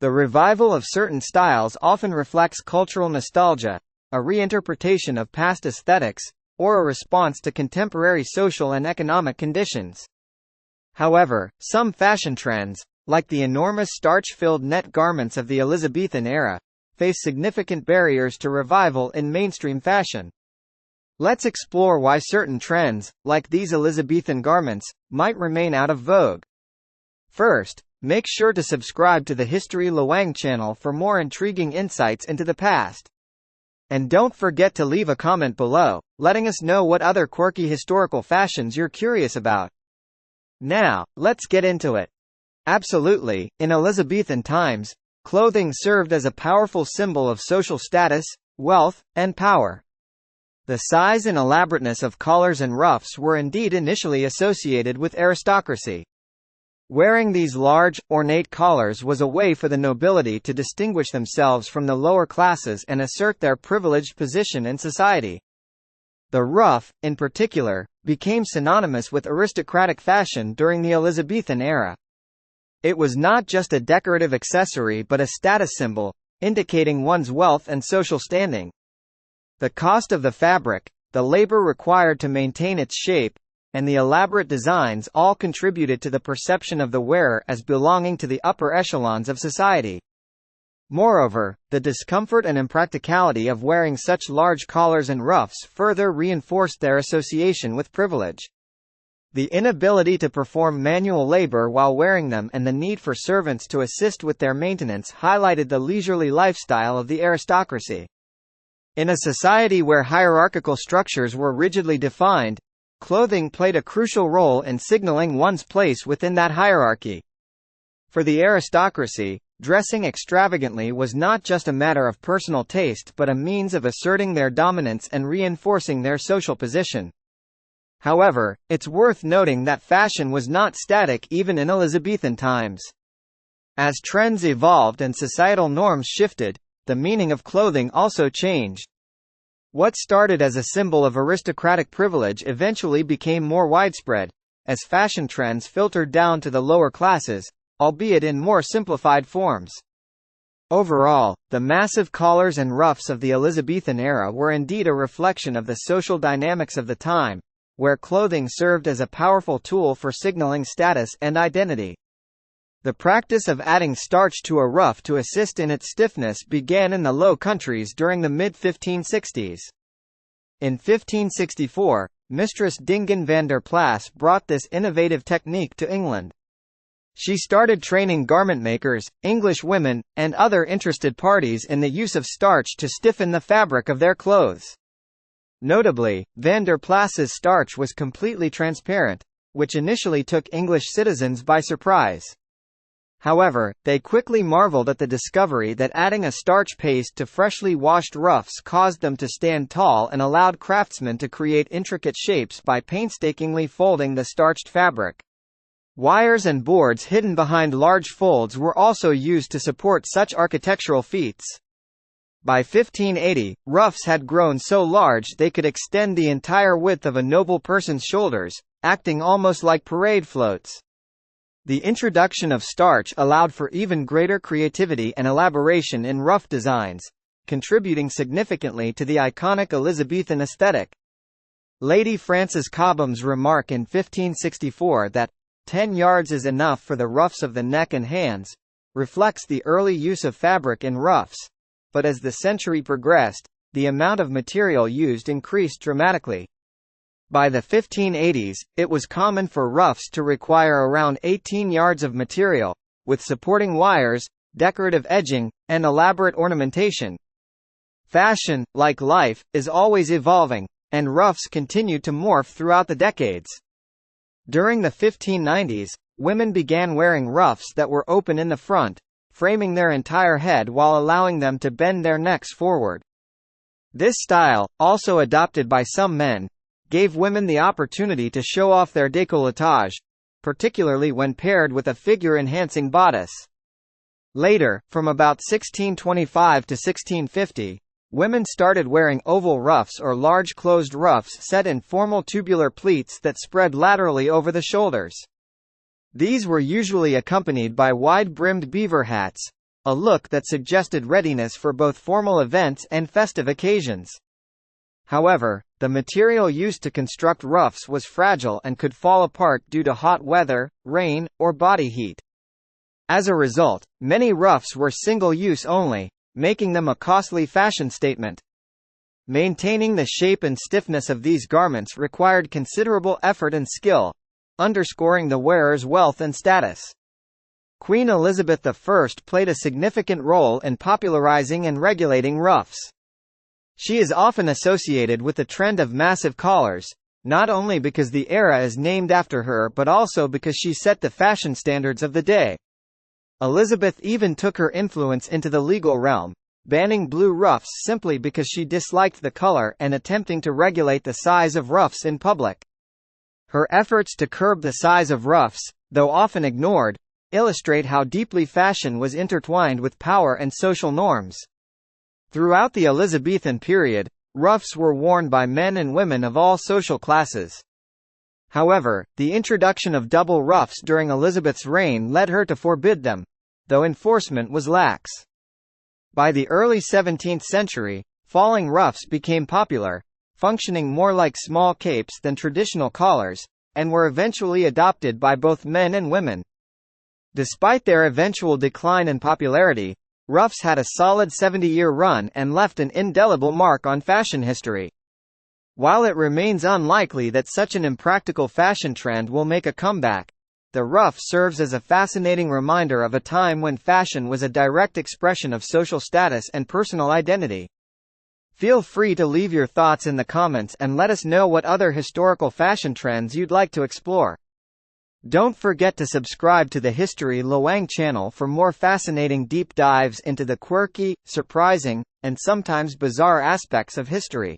The revival of certain styles often reflects cultural nostalgia, a reinterpretation of past aesthetics, or a response to contemporary social and economic conditions. However, some fashion trends, like the enormous starch-filled net garments of the Elizabethan era, face significant barriers to revival in mainstream fashion. Let's explore why certain trends, like these Elizabethan garments, might remain out of vogue. First, make sure to subscribe to the History Luang channel for more intriguing insights into the past. And don't forget to leave a comment below, letting us know what other quirky historical fashions you're curious about. Now, let's get into it. Absolutely, in Elizabethan times, clothing served as a powerful symbol of social status, wealth, and power. The size and elaborateness of collars and ruffs were indeed initially associated with aristocracy. Wearing these large, ornate collars was a way for the nobility to distinguish themselves from the lower classes and assert their privileged position in society. The ruff, in particular, became synonymous with aristocratic fashion during the Elizabethan era. It was not just a decorative accessory but a status symbol, indicating one's wealth and social standing. The cost of the fabric, the labor required to maintain its shape, and the elaborate designs all contributed to the perception of the wearer as belonging to the upper echelons of society. Moreover, the discomfort and impracticality of wearing such large collars and ruffs further reinforced their association with privilege. The inability to perform manual labor while wearing them and the need for servants to assist with their maintenance highlighted the leisurely lifestyle of the aristocracy. In a society where hierarchical structures were rigidly defined, clothing played a crucial role in signaling one's place within that hierarchy. For the aristocracy, dressing extravagantly was not just a matter of personal taste but a means of asserting their dominance and reinforcing their social position. However, it's worth noting that fashion was not static even in Elizabethan times. As trends evolved and societal norms shifted, the meaning of clothing also changed. What started as a symbol of aristocratic privilege eventually became more widespread, as fashion trends filtered down to the lower classes, albeit in more simplified forms. Overall, the massive collars and ruffs of the Elizabethan era were indeed a reflection of the social dynamics of the time, where clothing served as a powerful tool for signaling status and identity. The practice of adding starch to a ruff to assist in its stiffness began in the Low Countries during the mid-1560s. In 1564, Mistress Dingen van der Plas brought this innovative technique to England. She started training garment makers, English women, and other interested parties in the use of starch to stiffen the fabric of their clothes. Notably, van der Plas's starch was completely transparent, which initially took English citizens by surprise. However, they quickly marveled at the discovery that adding a starch paste to freshly washed ruffs caused them to stand tall and allowed craftsmen to create intricate shapes by painstakingly folding the starched fabric. Wires and boards hidden behind large folds were also used to support such architectural feats. By 1580, ruffs had grown so large they could extend the entire width of a noble person's shoulders, acting almost like parade floats. The introduction of starch allowed for even greater creativity and elaboration in ruff designs, contributing significantly to the iconic Elizabethan aesthetic. Lady Frances Cobham's remark in 1564 that 10 yards is enough for the ruffs of the neck and hands reflects the early use of fabric in ruffs, but as the century progressed, the amount of material used increased dramatically. By the 1580s, it was common for ruffs to require around 18 yards of material, with supporting wires, decorative edging, and elaborate ornamentation. Fashion, like life, is always evolving, and ruffs continued to morph throughout the decades. During the 1590s, women began wearing ruffs that were open in the front, framing their entire head while allowing them to bend their necks forward. This style, also adopted by some men, gave women the opportunity to show off their décolletage, particularly when paired with a figure-enhancing bodice. Later, from about 1625 to 1650, women started wearing oval ruffs or large closed ruffs set in formal tubular pleats that spread laterally over the shoulders. These were usually accompanied by wide-brimmed beaver hats, a look that suggested readiness for both formal events and festive occasions. However, the material used to construct ruffs was fragile and could fall apart due to hot weather, rain, or body heat. As a result, many ruffs were single-use only, making them a costly fashion statement. Maintaining the shape and stiffness of these garments required considerable effort and skill, underscoring the wearer's wealth and status. Queen Elizabeth I played a significant role in popularizing and regulating ruffs. She is often associated with the trend of massive collars, not only because the era is named after her but also because she set the fashion standards of the day. Elizabeth even took her influence into the legal realm, banning blue ruffs simply because she disliked the color and attempting to regulate the size of ruffs in public. Her efforts to curb the size of ruffs, though often ignored, illustrate how deeply fashion was intertwined with power and social norms. Throughout the Elizabethan period, ruffs were worn by men and women of all social classes. However, the introduction of double ruffs during Elizabeth's reign led her to forbid them, though enforcement was lax. By the early 17th century, falling ruffs became popular, functioning more like small capes than traditional collars, and were eventually adopted by both men and women. Despite their eventual decline in popularity, ruffs had a solid 70-year run and left an indelible mark on fashion history. While it remains unlikely that such an impractical fashion trend will make a comeback, the ruff serves as a fascinating reminder of a time when fashion was a direct expression of social status and personal identity. Feel free to leave your thoughts in the comments and let us know what other historical fashion trends you'd like to explore. Don't forget to subscribe to the History Luang channel for more fascinating deep dives into the quirky, surprising, and sometimes bizarre aspects of history.